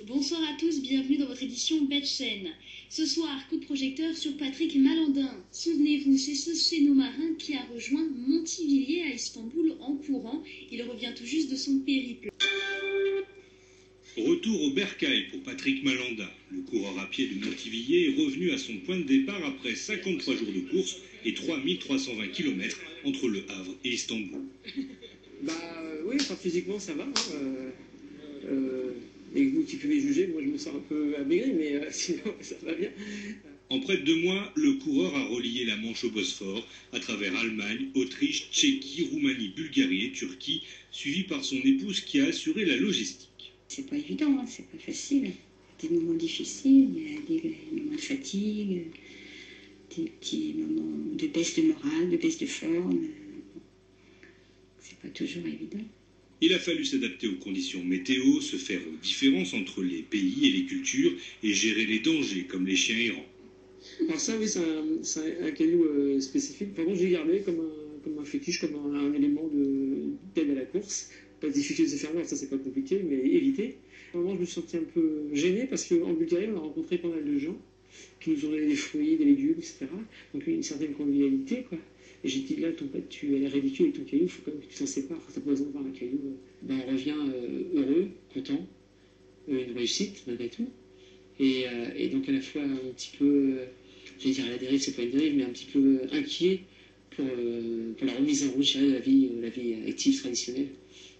Bonsoir à tous, bienvenue dans votre édition Betchen. Ce soir, coup de projecteur sur Patrick Malandin. Souvenez-vous, c'est ce céno-marin qui a rejoint Montivilliers à Istanbul en courant. Il revient tout juste de son périple. Retour au bercail pour Patrick Malandin. Le coureur à pied de Montivilliers est revenu à son point de départ après 53 jours de course et 3320 km entre Le Havre et Istanbul. Oui, physiquement ça va. Et vous qui pouvez juger, moi je me sens un peu amaigri, mais sinon ça va bien. En près de 2 mois, le coureur a relié la Manche au Bosphore à travers Allemagne, Autriche, Tchéquie, Roumanie, Bulgarie et Turquie, suivi par son épouse qui a assuré la logistique. C'est pas évident, hein, c'est pas facile. Il y a des moments difficiles, il y a des moments de fatigue, des petits moments de baisse de morale, de baisse de forme. C'est pas toujours évident. Il a fallu s'adapter aux conditions météo, se faire aux différences entre les pays et les cultures et gérer les dangers comme les chiens errants. Alors ça, oui, c'est un caillou spécifique. Par contre, j'ai gardé comme un fétiche, comme un élément d'aide à la course. Pas de difficulté de se faire voir, ça c'est pas compliqué, mais éviter. À un moment, je me sentais un peu gêné parce qu'en Bulgarie, on a rencontré pas mal de gens qui nous ont donné des fruits, des légumes, etc. Donc une certaine convivialité, quoi. Et j'ai dit, là, ton pote, tu as l'air ridicule avec ton caillou, il faut quand même que tu t'en sépares. T'as pas besoin de voir un caillou. On revient heureux, content, une réussite malgré tout. Et donc à la fois un petit peu, j'allais dire à la dérive, c'est pas une dérive, mais un petit peu inquiet pour la remise en route, je dirais, de la vie active traditionnelle.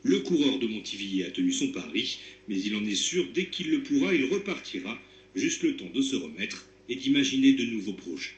Le coureur de Montivilliers a tenu son pari, mais il en est sûr, dès qu'il le pourra, il repartira, juste le temps de se remettre et d'imaginer de nouveaux projets.